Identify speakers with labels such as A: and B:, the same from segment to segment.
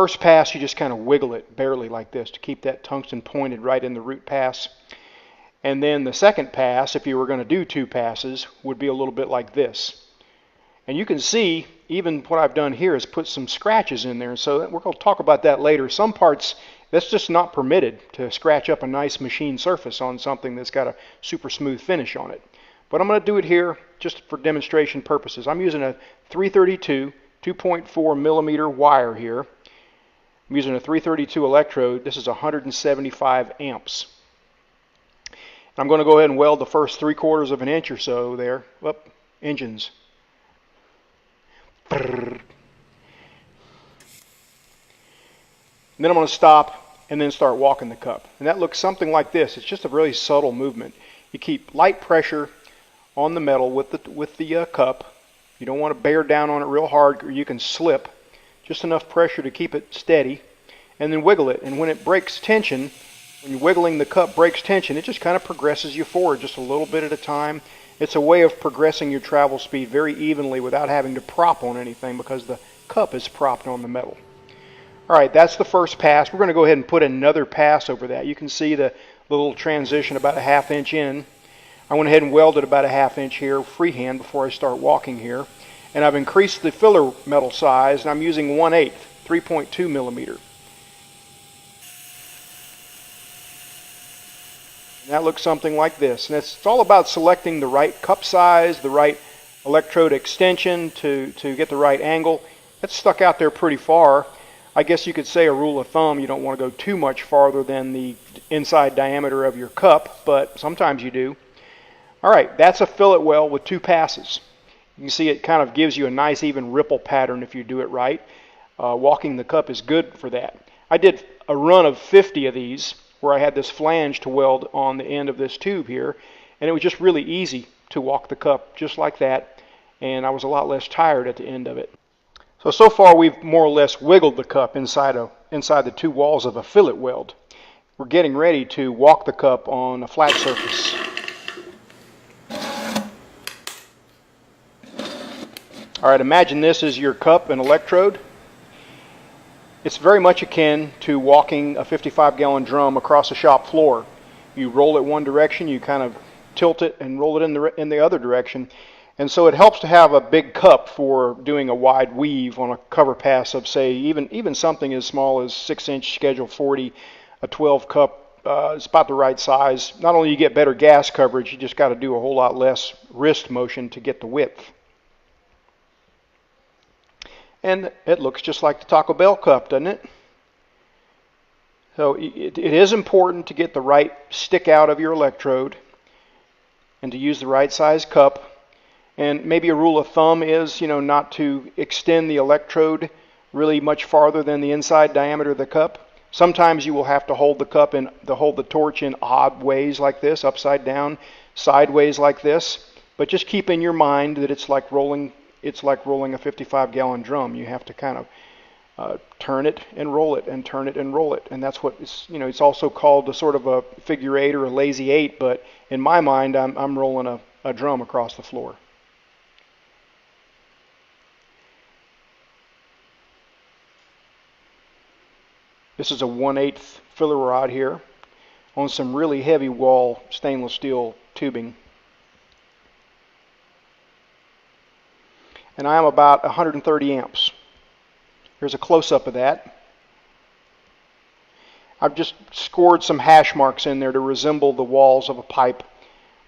A: first pass, you just kind of wiggle it barely like this to keep that tungsten pointed right in the root pass. And then the second pass, if you were going to do 2 passes, would be a little bit like this. And you can see, even what I've done here is put some scratches in there. So we're going to talk about that later. Some parts, that's just not permitted to scratch up a nice machine surface on something that's got a super smooth finish on it. But I'm going to do it here just for demonstration purposes. I'm using a 332 2.4 millimeter wire here. I'm using a 332 electrode. This is 175 amps. I'm going to go ahead and weld the first 3/4 of an inch or so there. Whoop, engines. And then I'm going to stop and then start walking the cup. And that looks something like this. It's just a really subtle movement. You keep light pressure on the metal with the cup. You don't want to bear down on it real hard or you can slip. Just enough pressure to keep it steady. And then wiggle it. And when it breaks tension, when you're wiggling the cup breaks tension, it just kind of progresses you forward just a little bit at a time. It's a way of progressing your travel speed very evenly without having to prop on anything because the cup is propped on the metal. All right, that's the first pass. We're going to go ahead and put another pass over that. You can see the little transition about a 1/2 inch in. I went ahead and welded about a 1/2 inch here freehand before I start walking here. And I've increased the filler metal size, and I'm using 1/8, 3.2 millimeter. And that looks something like this. And it's all about selecting the right cup size, the right electrode extension to get the right angle. That's stuck out there pretty far. I guess you could say a rule of thumb, you don't want to go too much farther than the inside diameter of your cup, but sometimes you do. All right, that's a fillet weld with 2 passes. You can see it kind of gives you a nice even ripple pattern if you do it right. Walking the cup is good for that. I did a run of 50 of these where I had this flange to weld on the end of this tube here, and it was just really easy to walk the cup just like that, and I was a lot less tired at the end of it. So far we've more or less wiggled the cup inside the 2 walls of a fillet weld. We're getting ready to walk the cup on a flat surface. All right, imagine this is your cup and electrode. It's very much akin to walking a 55-gallon drum across a shop floor. You roll it one direction, you kind of tilt it and roll it in the other direction. And so it helps to have a big cup for doing a wide weave on a cover pass of, say, even something as small as 6-inch Schedule 40, a 12 cup. It's about the right size. Not only you get better gas coverage, you just got to do a whole lot less wrist motion to get the width. And it looks just like the Taco Bell cup, doesn't it? So it is important to get the right stick out of your electrode and to use the right size cup. And maybe a rule of thumb is, not to extend the electrode really much farther than the inside diameter of the cup. Sometimes you will have to hold the cup and hold the torch in odd ways like this, upside down, sideways like this. But just keep in your mind that it's like rolling a 55-gallon drum. You have to kind of turn it and roll it and turn it and roll it. And that's what it's also called a sort of a figure 8 or a lazy 8, but in my mind I'm rolling a drum across the floor. This is a 1/8 filler rod here on some really heavy wall stainless steel tubing. And I am about 130 amps. Here's a close-up of that. I've just scored some hash marks in there to resemble the walls of a pipe.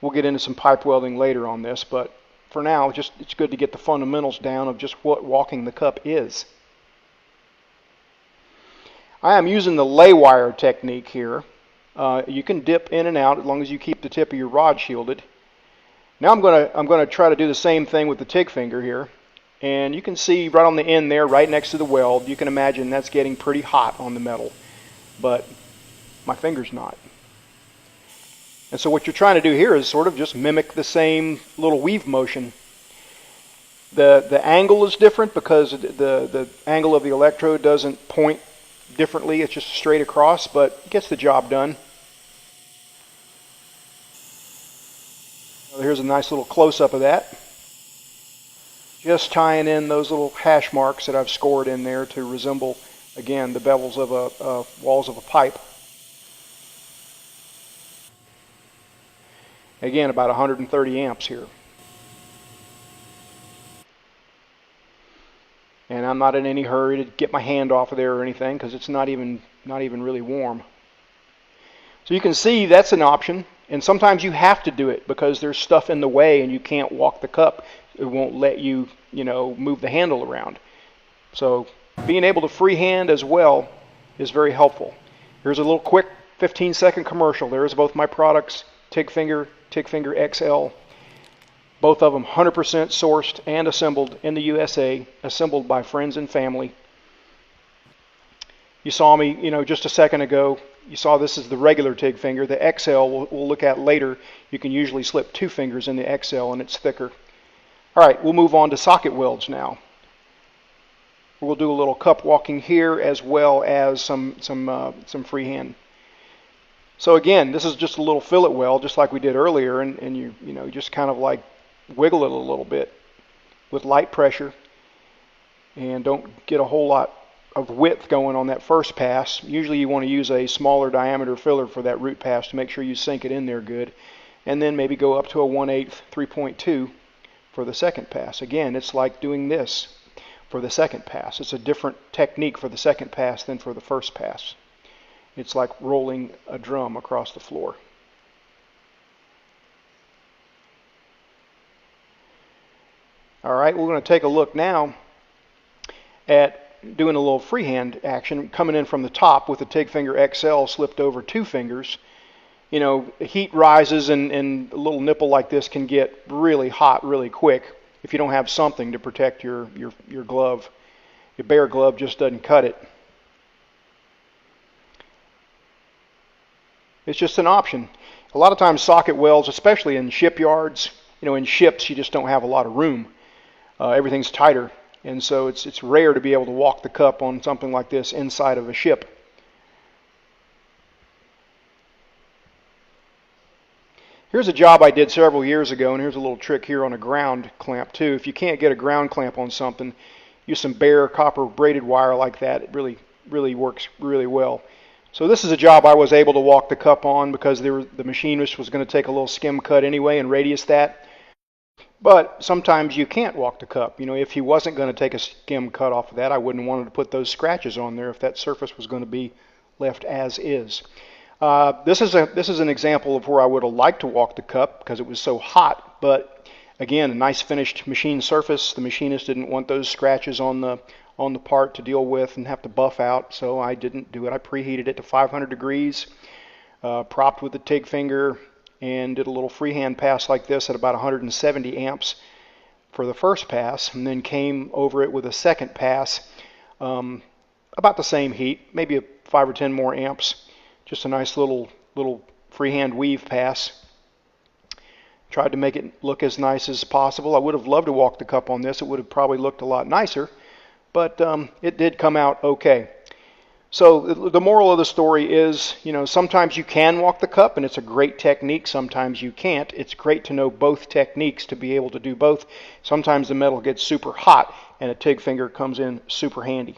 A: We'll get into some pipe welding later on this, but for now, it's good to get the fundamentals down of just what walking the cup is. I am using the lay wire technique here. You can dip in and out as long as you keep the tip of your rod shielded. Now I'm going to try to do the same thing with the TIG finger here. And you can see right on the end there, right next to the weld, you can imagine that's getting pretty hot on the metal. But my finger's not. And so what you're trying to do here is sort of just mimic the same little weave motion. The angle is different because the angle of the electrode doesn't point differently. It's just straight across, but it gets the job done. Here's a nice little close-up of that. Just tying in those little hash marks that I've scored in there to resemble Again, the bevels of walls of a pipe. Again, about 130 amps here. And I'm not in any hurry to get my hand off of there or anything because it's not even really warm. So you can see that's an option. And sometimes you have to do it because there's stuff in the way and you can't walk the cup. It won't let you, move the handle around. So being able to freehand as well is very helpful. Here's a little quick 15-second commercial. There's both my products, TIG Finger XL. Both of them 100% sourced and assembled in the USA, assembled by friends and family. You saw me, just a second ago. You saw this is the regular TIG Finger. The XL we'll look at later. You can usually slip 2 fingers in the XL and it's thicker. All right, we'll move on to socket welds now. We'll do a little cup walking here as well as some freehand. So again, this is just a little fillet weld, just like we did earlier, and you just kind of like wiggle it a little bit with light pressure, and don't get a whole lot of width going on that first pass. Usually you want to use a smaller diameter filler for that root pass to make sure you sink it in there good, and then maybe go up to a 1/8 3.2 for the second pass. Again, it's like doing this for the second pass. It's a different technique for the second pass than for the first pass. It's like rolling a drum across the floor. All right, we're going to take a look now at doing a little freehand action, coming in from the top with the TIG Finger XL slipped over 2 fingers. Heat rises and a little nipple like this can get really hot really quick if you don't have something to protect your glove. Your bare glove just doesn't cut it. It's just an option. A lot of times socket welds, especially in shipyards, in ships you just don't have a lot of room. Everything's tighter, and so it's rare to be able to walk the cup on something like this inside of a ship. Here's a job I did several years ago, and here's a little trick here on a ground clamp too. If you can't get a ground clamp on something, use some bare copper braided wire like that. It really works really well. So this is a job I was able to walk the cup on because the machinist was going to take a little skim cut anyway and radius that. But sometimes you can't walk the cup. If he wasn't going to take a skim cut off of that, I wouldn't want to put those scratches on there if that surface was going to be left as is. This is an example of where I would have liked to walk the cup because it was so hot. But again, a nice finished machine surface. The machinist didn't want those scratches on the part to deal with and have to buff out, so I didn't do it. I preheated it to 500 degrees, propped with the TIG Finger, and did a little freehand pass like this at about 170 amps for the first pass, and then came over it with a second pass, about the same heat, maybe 5 or 10 more amps. Just a nice little freehand weave pass. Tried to make it look as nice as possible. I would have loved to walk the cup on this. It would have probably looked a lot nicer, but it did come out okay. So the moral of the story is, sometimes you can walk the cup and it's a great technique. Sometimes you can't. It's great to know both techniques to be able to do both. Sometimes the metal gets super hot and a TIG Finger comes in super handy.